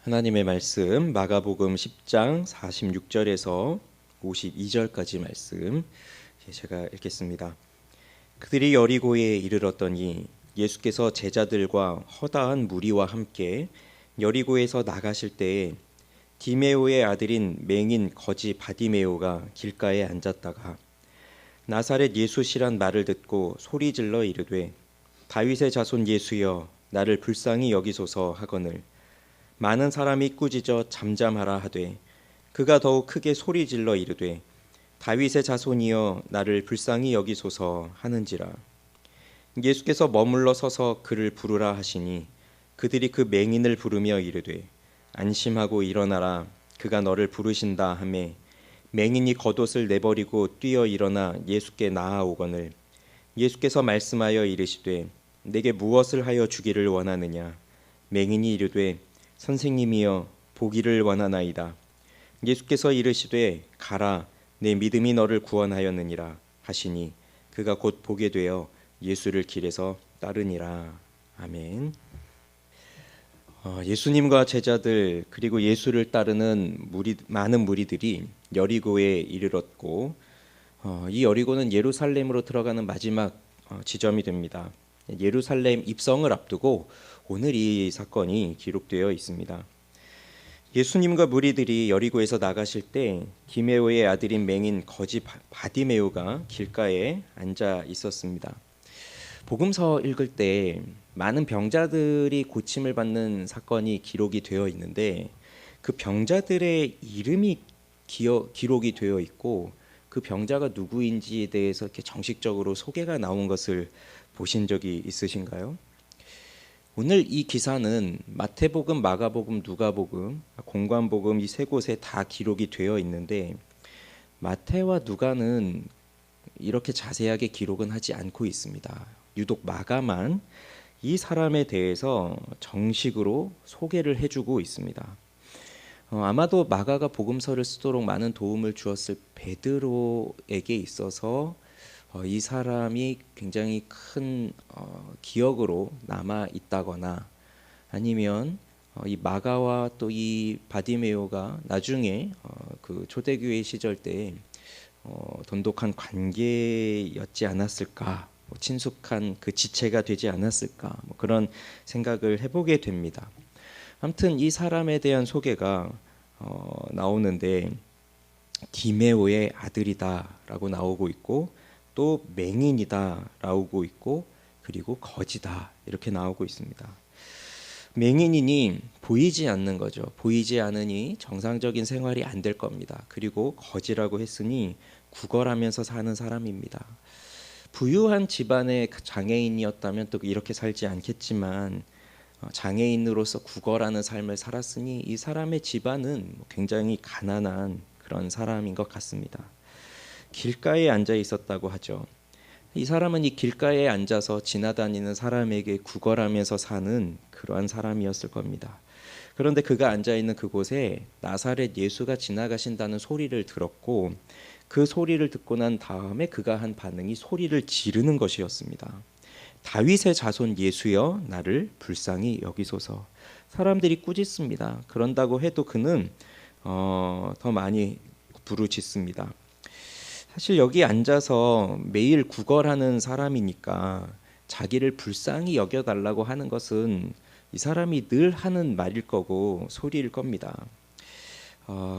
하나님의 말씀 마가복음 10장 46절에서 52절까지 말씀 제가 읽겠습니다. 그들이 여리고에 이르렀더니 예수께서 제자들과 허다한 무리와 함께 여리고에서 나가실 때에 디메오의 아들인 맹인 거지 바디메오가 길가에 앉았다가 나사렛 예수시란 말을 듣고 소리질러 이르되 다윗의 자손 예수여 나를 불쌍히 여기소서 하거늘 많은 사람이 꾸짖어 잠잠하라 하되 그가 더욱 크게 소리질러 이르되 다윗의 자손이여 나를 불쌍히 여기소서 하는지라. 예수께서 머물러 서서 그를 부르라 하시니 그들이 그 맹인을 부르며 이르되 안심하고 일어나라 그가 너를 부르신다 하매 맹인이 겉옷을 내버리고 뛰어 일어나 예수께 나아오거늘 예수께서 말씀하여 이르시되 내게 무엇을 하여 주기를 원하느냐. 맹인이 이르되 선생님이여 보기를 원하나이다. 예수께서 이르시되 가라 내 믿음이 너를 구원하였느니라 하시니 그가 곧 보게 되어 예수를 길에서 따르니라. 아멘. 예수님과 제자들 그리고 예수를 따르는 많은 무리들이 여리고에 이르렀고 이 여리고는 예루살렘으로 들어가는 마지막 지점이 됩니다. 예루살렘 입성을 앞두고 오늘 이 사건이 기록되어 있습니다. 예수님과 무리들이 여리고에서 나가실 때 디메오의 아들인 맹인 거지 바디메오가 길가에 앉아 있었습니다. 복음서 읽을 때 많은 병자들이 고침을 받는 사건이 기록이 되어 있는데 그 병자들의 이름이 기록이 되어 있고 그 병자가 누구인지에 대해서 이렇게 정식적으로 소개가 나온 것을 보신 적이 있으신가요? 오늘 이 기사는 마태복음, 마가복음, 누가복음, 공관복음 이 세 곳에 다 기록이 되어 있는데 마태와 누가는 이렇게 자세하게 기록은 하지 않고 있습니다. 유독 마가만 이 사람에 대해서 정식으로 소개를 해주고 있습니다. 아마도 마가가 복음서를 쓰도록 많은 도움을 주었을 베드로에게 있어서 이 사람이 굉장히 큰 기억으로 남아 있다거나 아니면 이 마가와 또 이 바디메오가 나중에 그 초대교회 시절 때 돈독한 관계였지 않았을까, 친숙한 그 지체가 되지 않았을까, 그런 생각을 해보게 됩니다. 아무튼 이 사람에 대한 소개가 나오는데 디메오의 아들이다라고 나오고 있고 또 맹인이다 나오고 있고 그리고 거지다 이렇게 나오고 있습니다. 맹인이니 보이지 않는 거죠. 보이지 않으니 정상적인 생활이 안 될 겁니다. 그리고 거지라고 했으니 구걸하면서 사는 사람입니다. 부유한 집안의 장애인이었다면 또 이렇게 살지 않겠지만 장애인으로서 구걸하는 삶을 살았으니 이 사람의 집안은 굉장히 가난한 그런 사람인 것 같습니다. 길가에 앉아 있었다고 하죠. 이 사람은 이 길가에 앉아서 지나다니는 사람에게 구걸하면서 사는 그러한 사람이었을 겁니다. 그런데 그가 앉아 있는 그곳에 나사렛 예수가 지나가신다는 소리를 들었고 그 소리를 듣고 난 다음에 그가 한 반응이 소리를 지르는 것이었습니다. 다윗의 자손 예수여 나를 불쌍히 여기소서. 사람들이 꾸짖습니다. 그런다고 해도 그는 더 많이 부르짖습니다. 사실 여기 앉아서 매일 구걸하는 사람이니까 자기를 불쌍히 여겨달라고 하는 것은 이 사람이 늘 하는 말일 거고 소리일 겁니다.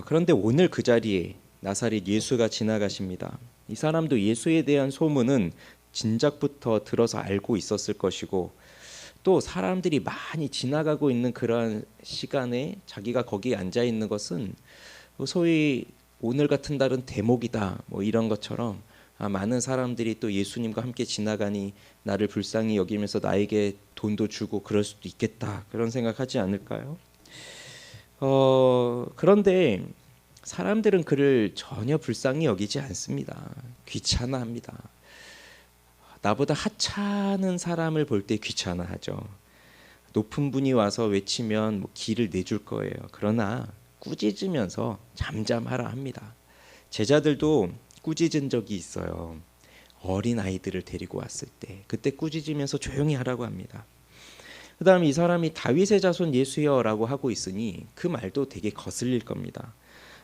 그런데 오늘 그 자리에 나사렛 예수가 지나가십니다. 이 사람도 예수에 대한 소문은 진작부터 들어서 알고 있었을 것이고 또 사람들이 많이 지나가고 있는 그런 시간에 자기가 거기에 앉아 있는 것은 소위 오늘 같은 날은 대목이다 이런 것처럼 많은 사람들이 또 예수님과 함께 지나가니 나를 불쌍히 여기면서 나에게 돈도 주고 그럴 수도 있겠다 그런 생각하지 않을까요? 그런데 사람들은 그를 전혀 불쌍히 여기지 않습니다. 귀찮아합니다. 나보다 하찮은 사람을 볼 때 귀찮아하죠. 높은 분이 와서 외치면 길을 내줄 거예요. 그러나 꾸짖으면서 잠잠하라 합니다. 제자들도 꾸짖은 적이 있어요. 어린 아이들을 데리고 왔을 때 그때 꾸짖으면서 조용히 하라고 합니다. 그다음에 이 사람이 다윗의 자손 예수여라고 하고 있으니 그 말도 되게 거슬릴 겁니다.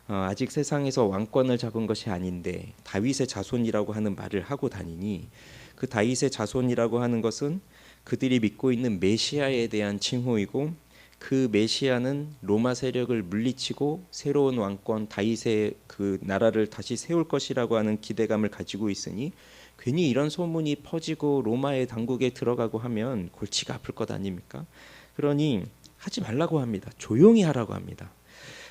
아직 세상에서 왕권을 잡은 것이 아닌데 다윗의 자손이라고 하는 말을 하고 다니니 그 다윗의 자손이라고 하는 것은 그들이 믿고 있는 메시아에 대한 칭호이고 그 메시아는 로마 세력을 물리치고 새로운 왕권 다윗의 그 나라를 다시 세울 것이라고 하는 기대감을 가지고 있으니 괜히 이런 소문이 퍼지고 로마의 당국에 들어가고 하면 골치가 아플 것 아닙니까? 그러니 하지 말라고 합니다. 조용히 하라고 합니다.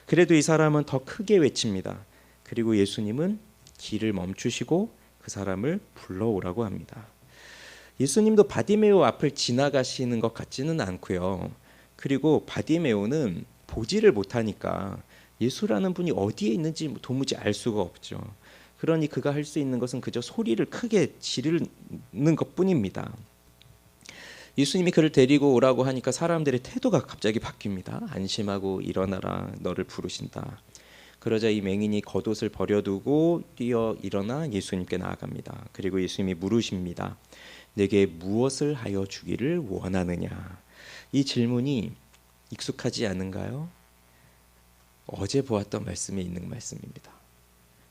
그래도 이 사람은 더 크게 외칩니다. 그리고 예수님은 길을 멈추시고 그 사람을 불러오라고 합니다. 예수님도 바디메오 앞을 지나가시는 것 같지는 않고요. 그리고 바디메오는 보지를 못하니까 예수라는 분이 어디에 있는지 도무지 알 수가 없죠. 그러니 그가 할 수 있는 것은 그저 소리를 크게 지르는 것뿐입니다. 예수님이 그를 데리고 오라고 하니까 사람들의 태도가 갑자기 바뀝니다. 안심하고 일어나라, 너를 부르신다. 그러자 이 맹인이 겉옷을 버려두고 뛰어 일어나 예수님께 나아갑니다. 그리고 예수님이 물으십니다. 내게 무엇을 하여 주기를 원하느냐? 이 질문이 익숙하지 않은가요? 어제 보았던 말씀에 있는 말씀입니다.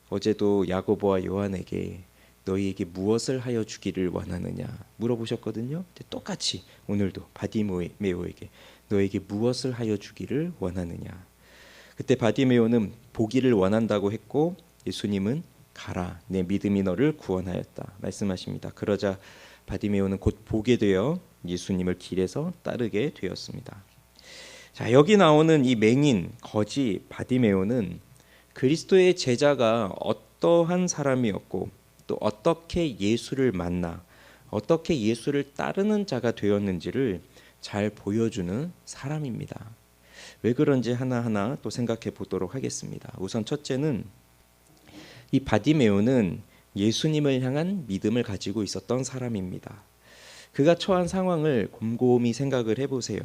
어제도 야고보와 요한에게 너희에게 무엇을 하여 주기를 원하느냐 물어보셨거든요. 똑같이 오늘도 바디메오에게 너에게 무엇을 하여 주기를 원하느냐. 그때 바디메오는 보기를 원한다고 했고 예수님은 가라, 내 믿음이 너를 구원하였다 말씀하십니다. 그러자 바디메오는 곧 보게 되어 예수님을 길에서 따르게 되었습니다. 자, 여기 나오는 이 맹인 거지 바디메오는 그리스도의 제자가 어떠한 사람이었고 또 어떻게 예수를 만나 어떻게 예수를 따르는 자가 되었는지를 잘 보여주는 사람입니다. 왜 그런지 하나하나 또 생각해 보도록 하겠습니다. 우선 첫째는 이 바디메오는 예수님을 향한 믿음을 가지고 있었던 사람입니다. 그가 처한 상황을 곰곰이 생각을 해보세요.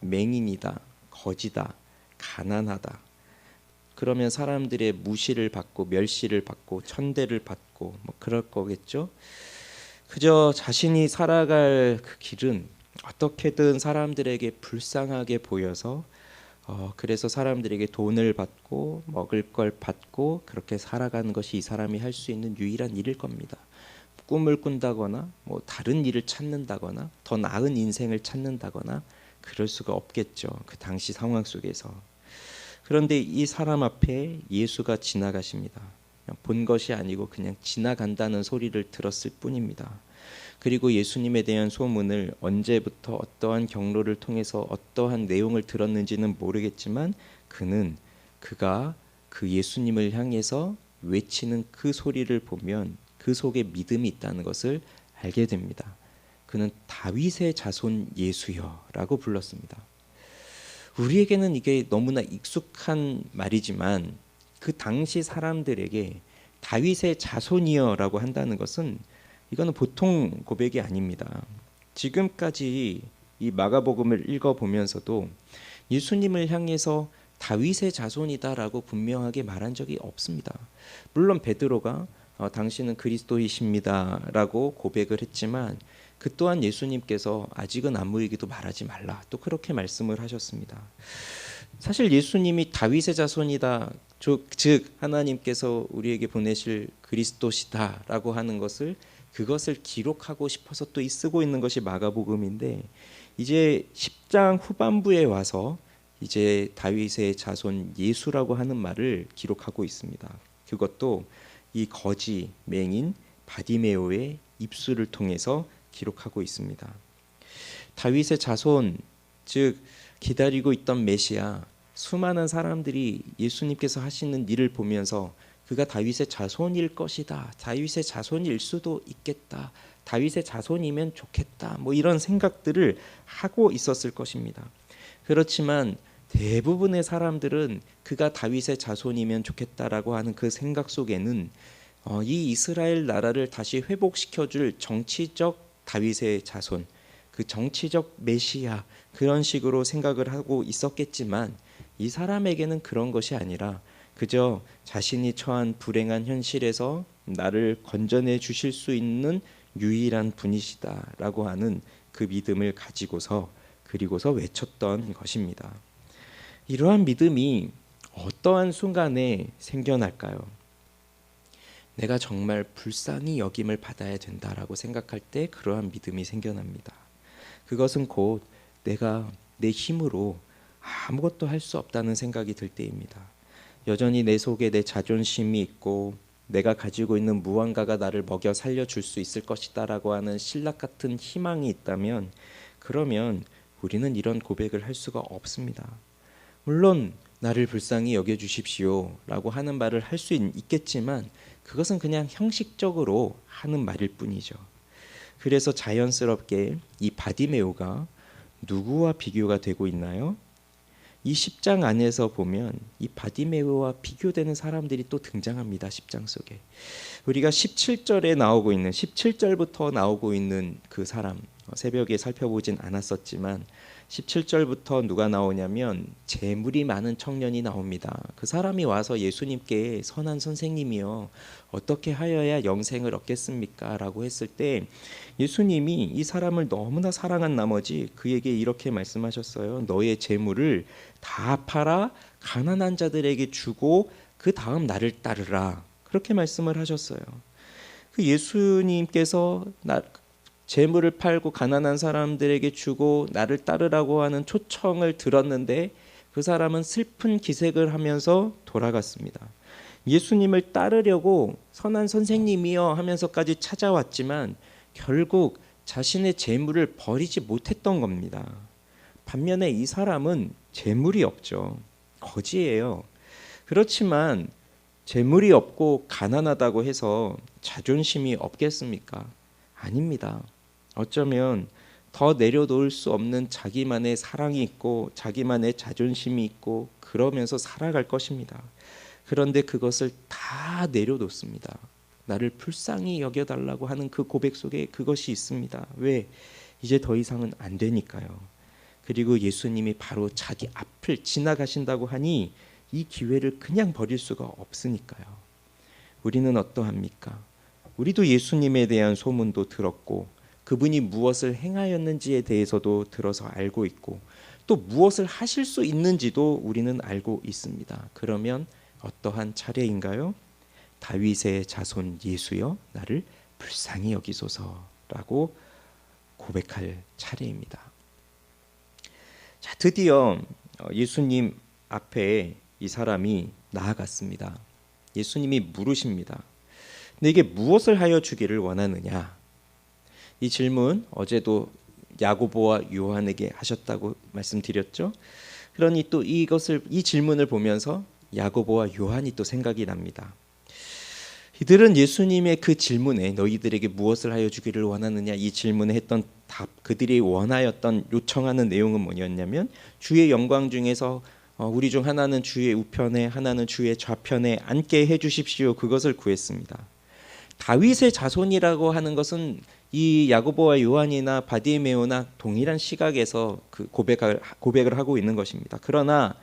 맹인이다, 거지다, 가난하다. 그러면 사람들의 무시를 받고 멸시를 받고 천대를 받고 뭐 그럴 거겠죠. 그저 자신이 살아갈 그 길은 어떻게든 사람들에게 불쌍하게 보여서 그래서 사람들에게 돈을 받고 먹을 걸 받고 그렇게 살아가는 것이 이 사람이 할 수 있는 유일한 일일 겁니다. 꿈을 꾼다거나 뭐 다른 일을 찾는다거나 더 나은 인생을 찾는다거나 그럴 수가 없겠죠. 그 당시 상황 속에서. 그런데 이 사람 앞에 예수가 지나가십니다. 그냥 본 것이 아니고 그냥 지나간다는 소리를 들었을 뿐입니다. 그리고 예수님에 대한 소문을 언제부터 어떠한 경로를 통해서 어떠한 내용을 들었는지는 모르겠지만 그가 그 예수님을 향해서 외치는 그 소리를 보면 그 속에 믿음이 있다는 것을 알게 됩니다. 그는 다윗의 자손 예수여라고 불렀습니다. 우리에게는 이게 너무나 익숙한 말이지만 그 당시 사람들에게 다윗의 자손이여라고 한다는 것은 이거는 보통 고백이 아닙니다. 지금까지 이 마가복음을 읽어보면서도 예수님을 향해서 다윗의 자손이다라고 분명하게 말한 적이 없습니다. 물론 베드로가 당신은 그리스도이십니다라고 고백을 했지만 그 또한 예수님께서 아직은 아무 얘기도 말하지 말라 또 그렇게 말씀을 하셨습니다. 사실 예수님이 다윗의 자손이다, 즉 하나님께서 우리에게 보내실 그리스도시다라고 하는 그것을 기록하고 싶어서 또 쓰고 있는 것이 마가복음인데 이제 10장 후반부에 와서 이제 다윗의 자손 예수라고 하는 말을 기록하고 있습니다. 그것도 이 거지 맹인 바디메오의 입술을 통해서 기록하고 있습니다. 다윗의 자손, 즉 기다리고 있던 메시아, 수많은 사람들이 예수님께서 하시는 일을 보면서 그가 다윗의 자손일 것이다, 다윗의 자손일 수도 있겠다, 다윗의 자손이면 좋겠다, 뭐 이런 생각들을 하고 있었을 것입니다. 그렇지만 대부분의 사람들은 그가 다윗의 자손이면 좋겠다라고 하는 그 생각 속에는 이 이스라엘 나라를 다시 회복시켜줄 정치적 다윗의 자손, 그 정치적 메시아 그런 식으로 생각을 하고 있었겠지만 이 사람에게는 그런 것이 아니라 그저 자신이 처한 불행한 현실에서 나를 건져내 주실 수 있는 유일한 분이시다라고 하는 그 믿음을 가지고서 그리고서 외쳤던 것입니다. 이러한 믿음이 어떠한 순간에 생겨날까요? 내가 정말 불쌍히 여김을 받아야 된다라고 생각할 때 그러한 믿음이 생겨납니다. 그것은 곧 내가 내 힘으로 아무것도 할 수 없다는 생각이 들 때입니다. 여전히 내 속에 내 자존심이 있고 내가 가지고 있는 무언가가 나를 먹여 살려줄 수 있을 것이다라고 하는 신락 같은 희망이 있다면, 그러면 우리는 이런 고백을 할 수가 없습니다. 물론 나를 불쌍히 여겨주십시오 라고 하는 말을 할 수 있겠지만 그것은 그냥 형식적으로 하는 말일 뿐이죠. 그래서 자연스럽게 이 바디메오가 누구와 비교가 되고 있나요? 이 10장 안에서 보면 이 바디메오와 비교되는 사람들이 또 등장합니다. 10장 속에 우리가 17절에 나오고 있는 17절부터 나오고 있는 그 사람, 새벽에 살펴보진 않았었지만 17절부터 누가 나오냐면 재물이 많은 청년이 나옵니다. 그 사람이 와서 예수님께 선한 선생님이여 어떻게 하여야 영생을 얻겠습니까? 라고 했을 때 예수님이 이 사람을 너무나 사랑한 나머지 그에게 이렇게 말씀하셨어요. 너의 재물을 다 팔아 가난한 자들에게 주고 그 다음 나를 따르라. 그렇게 말씀을 하셨어요. 그 예수님께서 재물을 팔고 가난한 사람들에게 주고 나를 따르라고 하는 초청을 들었는데 그 사람은 슬픈 기색을 하면서 돌아갔습니다. 예수님을 따르려고 선한 선생님이여 하면서까지 찾아왔지만 결국 자신의 재물을 버리지 못했던 겁니다. 반면에 이 사람은 재물이 없죠. 거지예요. 그렇지만 재물이 없고 가난하다고 해서 자존심이 없겠습니까? 아닙니다. 어쩌면 더 내려놓을 수 없는 자기만의 사랑이 있고 자기만의 자존심이 있고 그러면서 살아갈 것입니다. 그런데 그것을 다 내려놓습니다. 나를 불쌍히 여겨달라고 하는 그 고백 속에 그것이 있습니다. 왜? 이제 더 이상은 안 되니까요. 그리고 예수님이 바로 자기 앞을 지나가신다고 하니 이 기회를 그냥 버릴 수가 없으니까요. 우리는 어떠합니까? 우리도 예수님에 대한 소문도 들었고 그분이 무엇을 행하였는지에 대해서도 들어서 알고 있고 또 무엇을 하실 수 있는지도 우리는 알고 있습니다. 그러면 어떠한 차례인가요? 다윗의 자손 예수여 나를 불쌍히 여기소서라고 고백할 차례입니다. 자, 드디어 예수님 앞에 이 사람이 나아갔습니다. 예수님이 물으십니다. 내게 무엇을 하여 주기를 원하느냐? 이 질문 어제도 야고보와 요한에게 하셨다고 말씀드렸죠. 그러니 또 이 질문을 보면서 야고보와 요한이 또 생각이 납니다. 이들은 예수님의 그 질문에 너희들에게 무엇을 하여 주기를 원하느냐 이 질문에 했던 답, 그들이 원하였던 요청하는 내용은 뭐였냐면 주의 영광 중에서 우리 중 하나는 주의 우편에 하나는 주의 좌편에 앉게 해주십시오. 그것을 구했습니다. 다윗의 자손이라고 하는 것은 이 야고보와 요한이나 바디메오나 동일한 시각에서 그 고백을 하고 있는 것입니다. 그러나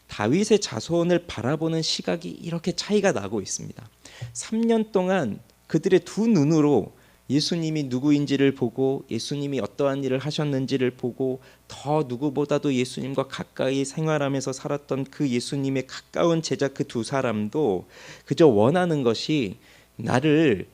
다윗의 자손을 바라보는 시각이 이렇게 차이가 나고 있습니다. 3년 동안 그들의 두 눈으로 예수님이 누구인지를 보고 예수님이 어떠한 일을 하셨는지를 보고 더 누구보다도 예수님과 가까이 생활하면서 살았던 그 예수님의 가까운 제자 그 두 사람도 그저 원하는 것이 나를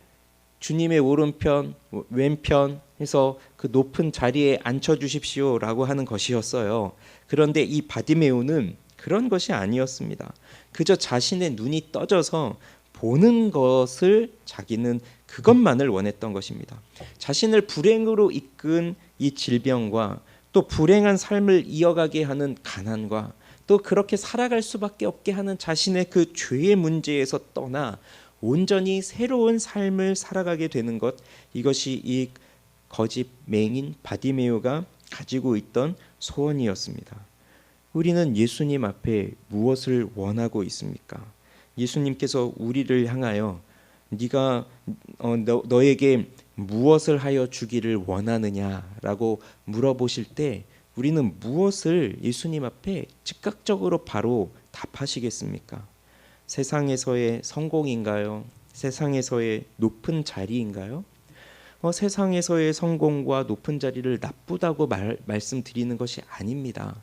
주님의 오른편 왼편 해서 그 높은 자리에 앉혀주십시오라고 하는 것이었어요. 그런데 이 바디메오는 그런 것이 아니었습니다. 그저 자신의 눈이 떠져서 보는 것을 자기는 그것만을 원했던 것입니다. 자신을 불행으로 이끈 이 질병과 또 불행한 삶을 이어가게 하는 가난과 또 그렇게 살아갈 수밖에 없게 하는 자신의 그 죄의 문제에서 떠나 온전히 새로운 삶을 살아가게 되는 것, 이것이 이 거짓 맹인 바디메오가 가지고 있던 소원이었습니다. 우리는 예수님 앞에 무엇을 원하고 있습니까? 예수님께서 우리를 향하여 네가 너에게 무엇을 하여 주기를 원하느냐라고 물어보실 때 우리는 무엇을 예수님 앞에 즉각적으로 바로 답하시겠습니까? 세상에서의 성공인가요? 세상에서의 높은 자리인가요? 세상에서의 성공과 높은 자리를 나쁘다고 말씀드리는 것이 아닙니다.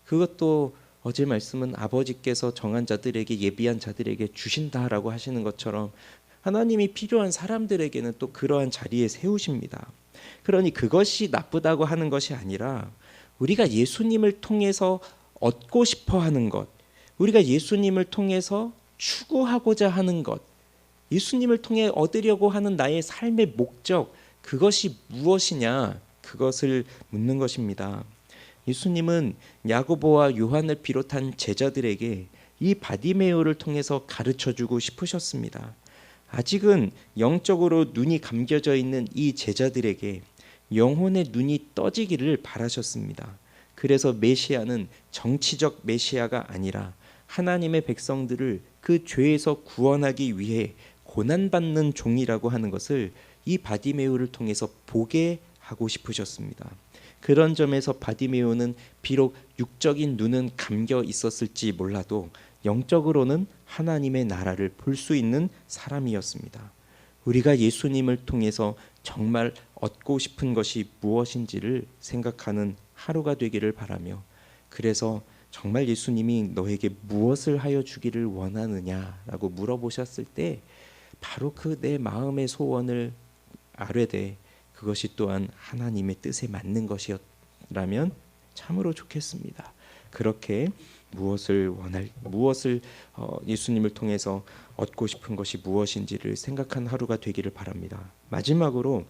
그것도 어제 말씀은 아버지께서 정한 자들에게 예비한 자들에게 주신다라고 하시는 것처럼 하나님이 필요한 사람들에게는 또 그러한 자리에 세우십니다. 그러니 그것이 나쁘다고 하는 것이 아니라 우리가 예수님을 통해서 얻고 싶어 하는 것, 우리가 예수님을 통해서 추구하고자 하는 것, 예수님을 통해 얻으려고 하는 나의 삶의 목적, 그것이 무엇이냐, 그것을 묻는 것입니다. 예수님은 야고보와 요한을 비롯한 제자들에게 이 바디메오를 통해서 가르쳐주고 싶으셨습니다. 아직은 영적으로 눈이 감겨져 있는 이 제자들에게 영혼의 눈이 떠지기를 바라셨습니다. 그래서 메시아는 정치적 메시아가 아니라 하나님의 백성들을 그 죄에서 구원하기 위해 고난받는 종이라고 하는 것을 이 바디메오를 통해서 보게 하고 싶으셨습니다. 그런 점에서 바디메오는 비록 육적인 눈은 감겨 있었을지 몰라도 영적으로는 하나님의 나라를 볼 수 있는 사람이었습니다. 우리가 예수님을 통해서 정말 얻고 싶은 것이 무엇인지를 생각하는 하루가 되기를 바라며, 그래서 정말 예수님이 너에게 무엇을 하여 주기를 원하느냐라고 물어보셨을 때 바로 그 내 마음의 소원을 아뢰되 그것이 또한 하나님의 뜻에 맞는 것이었다면 참으로 좋겠습니다. 그렇게 무엇을 예수님을 통해서 얻고 싶은 것이 무엇인지를 생각한 하루가 되기를 바랍니다. 마지막으로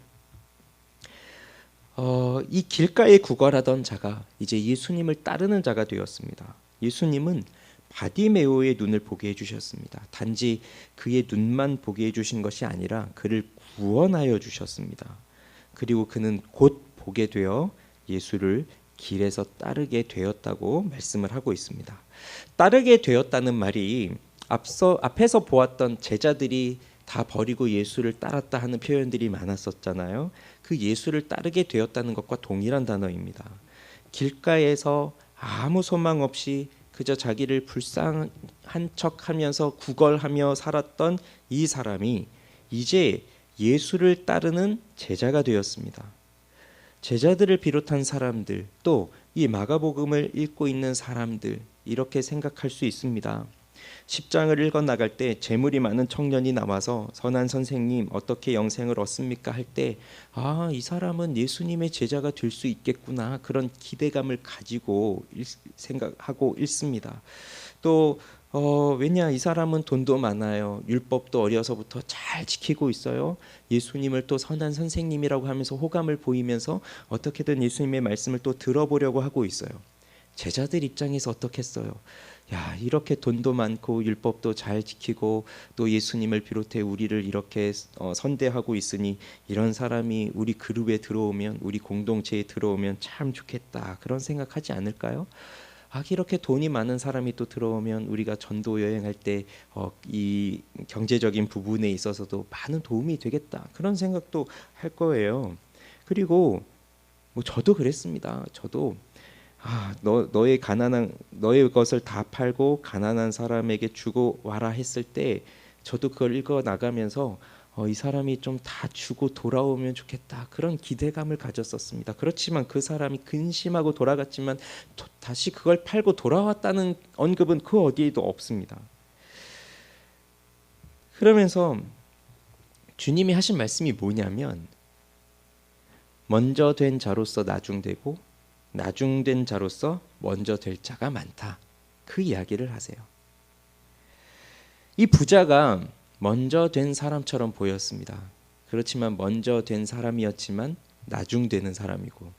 이 길가에 구걸하던 자가 이제 예수님을 따르는 자가 되었습니다. 예수님은 바디메오의 눈을 보게 해주셨습니다. 단지 그의 눈만 보게 해주신 것이 아니라 그를 구원하여 주셨습니다. 그리고 그는 곧 보게 되어 예수를 길에서 따르게 되었다고 말씀을 하고 있습니다. 따르게 되었다는 말이 앞에서 보았던 제자들이 다 버리고 예수를 따랐다 하는 표현들이 많았었잖아요. 그 예수를 따르게 되었다는 것과 동일한 단어입니다. 길가에서 아무 소망 없이 그저 자기를 불쌍한 척하면서 구걸하며 살았던 이 사람이 이제 예수를 따르는 제자가 되었습니다. 제자들을 비롯한 사람들, 또 이 마가복음을 읽고 있는 사람들, 이렇게 생각할 수 있습니다. 10장을 읽어 나갈 때 재물이 많은 청년이 나와서 선한 선생님 어떻게 영생을 얻습니까 할 때 이 사람은 예수님의 제자가 될 수 있겠구나, 그런 기대감을 가지고 생각하고 읽습니다. 또 왜냐, 이 사람은 돈도 많아요. 율법도 어려서부터 잘 지키고 있어요. 예수님을 또 선한 선생님이라고 하면서 호감을 보이면서 어떻게든 예수님의 말씀을 또 들어보려고 하고 있어요. 제자들 입장에서 어떻겠어요? 야, 이렇게 돈도 많고 율법도 잘 지키고 또 예수님을 비롯해 우리를 이렇게 선대하고 있으니 이런 사람이 우리 그룹에 들어오면, 우리 공동체에 들어오면 참 좋겠다, 그런 생각하지 않을까요? 이렇게 돈이 많은 사람이 또 들어오면 우리가 전도 여행할 때 이 경제적인 부분에 있어서도 많은 도움이 되겠다, 그런 생각도 할 거예요. 그리고 저도 그랬습니다. 저도 너의 것을 다 팔고 가난한 사람에게 주고 와라 했을 때 저도 그걸 읽어 나가면서 이 사람이 좀 다 주고 돌아오면 좋겠다, 그런 기대감을 가졌었습니다. 그렇지만 그 사람이 근심하고 돌아갔지만 다시 그걸 팔고 돌아왔다는 언급은 그 어디에도 없습니다. 그러면서 주님이 하신 말씀이 뭐냐면, 먼저 된 자로서 나중되고 나중된 자로서 먼저 될 자가 많다, 그 이야기를 하세요. 이 부자가 먼저 된 사람처럼 보였습니다. 그렇지만 먼저 된 사람이었지만 나중되는 사람이고,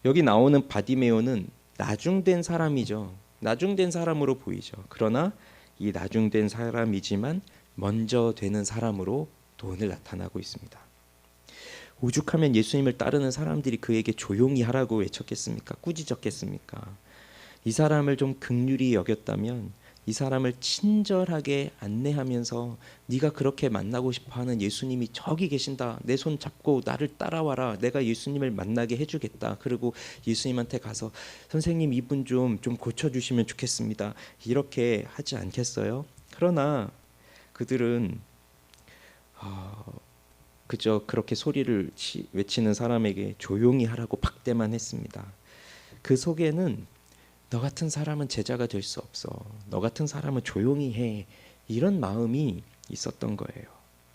여기 나오는 바디메오는 나중된 사람이죠. 나중된 사람으로 보이죠. 그러나 이 나중된 사람이지만 먼저 되는 사람으로 또 오늘 나타나고 있습니다. 오죽하면 예수님을 따르는 사람들이 그에게 조용히 하라고 외쳤겠습니까? 꾸짖었겠습니까? 이 사람을 좀 긍휼히 여겼다면 이 사람을 친절하게 안내하면서 네가 그렇게 만나고 싶어하는 예수님이 저기 계신다, 내 손 잡고 나를 따라와라, 내가 예수님을 만나게 해주겠다, 그리고 예수님한테 가서 선생님 이분 좀 고쳐주시면 좋겠습니다, 이렇게 하지 않겠어요? 그러나 그들은 그저 그렇게 소리를 외치는 사람에게 조용히 하라고 박대만 했습니다. 그 속에는 너 같은 사람은 제자가 될 수 없어. 너 같은 사람은 조용히 해. 이런 마음이 있었던 거예요.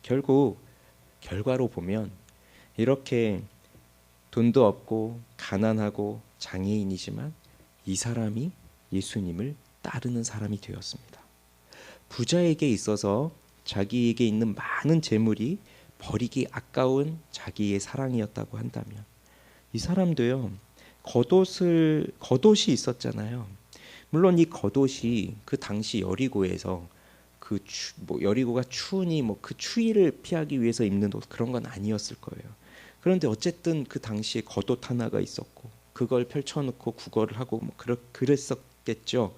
결국 결과로 보면 이렇게 돈도 없고 가난하고 장애인이지만 이 사람이 예수님을 따르는 사람이 되었습니다. 부자에게 있어서 자기에게 있는 많은 재물이 버리기 아까운 자기의 사랑이었다고 한다면 이 사람도요, 겉옷이 있었잖아요. 물론 이 겉옷이 그 당시 여리고에서 여리고가 추우니 그 추위를 피하기 위해서 입는 옷 그런 건 아니었을 거예요. 그런데 어쨌든 그 당시에 겉옷 하나가 있었고 그걸 펼쳐놓고 구걸을 하고 그랬었겠죠.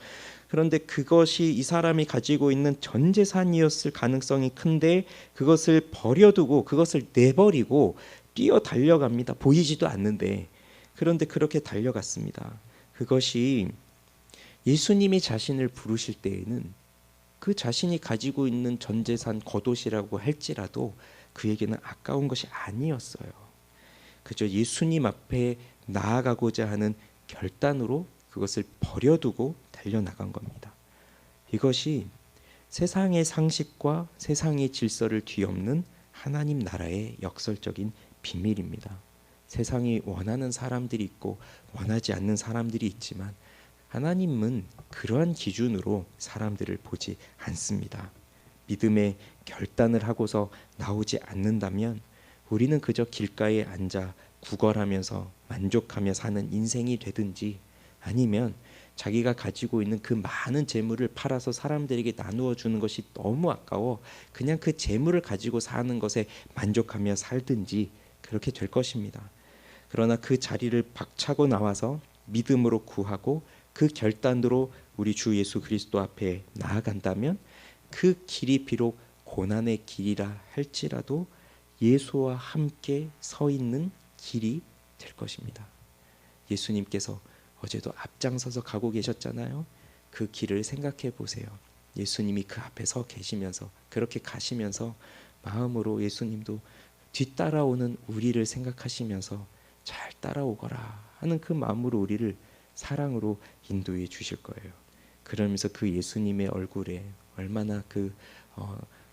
그런데 그것이 이 사람이 가지고 있는 전 재산이었을 가능성이 큰데 그것을 버려두고 그것을 내버리고 뛰어 달려갑니다. 보이지도 않는데. 그런데 그렇게 달려갔습니다. 그것이 예수님이 자신을 부르실 때에는 그 자신이 가지고 있는 전 재산 겉옷이라고 할지라도 그에게는 아까운 것이 아니었어요. 그저 예수님 앞에 나아가고자 하는 결단으로 그것을 버려두고 달려나간 겁니다. 이것이 세상의 상식과 세상의 질서를 뒤엎는 하나님 나라의 역설적인 비밀입니다. 세상이 원하는 사람들이 있고 원하지 않는 사람들이 있지만 하나님은 그러한 기준으로 사람들을 보지 않습니다. 믿음의 결단을 하고서 나오지 않는다면 우리는 그저 길가에 앉아 구걸하면서 만족하며 사는 인생이 되든지 아니면 자기가 가지고 있는 그 많은 재물을 팔아서 사람들에게 나누어 주는 것이 너무 아까워 그냥 그 재물을 가지고 사는 것에 만족하며 살든지 그렇게 될 것입니다. 그러나 그 자리를 박차고 나와서 믿음으로 구하고 그 결단으로 우리 주 예수 그리스도 앞에 나아간다면 그 길이 비록 고난의 길이라 할지라도 예수와 함께 서 있는 길이 될 것입니다. 예수님께서 어제도 앞장서서 가고 계셨잖아요. 그 길을 생각해 보세요. 예수님이 그 앞에 서 계시면서 그렇게 가시면서 마음으로 예수님도 뒤따라오는 우리를 생각하시면서 잘 따라오거라 하는 그 마음으로 우리를 사랑으로 인도해 주실 거예요. 그러면서 그 예수님의 얼굴에 얼마나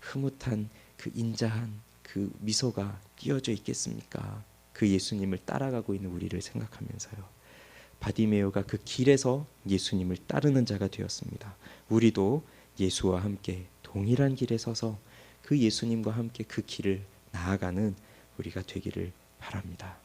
흐뭇한 그 인자한 그 미소가 띄어져 있겠습니까? 그 예수님을 따라가고 있는 우리를 생각하면서요. 바디메오가 그 길에서 예수님을 따르는 자가 되었습니다. 우리도 예수와 함께 동일한 길에 서서 그 예수님과 함께 그 길을 나아가는 우리가 되기를 바랍니다.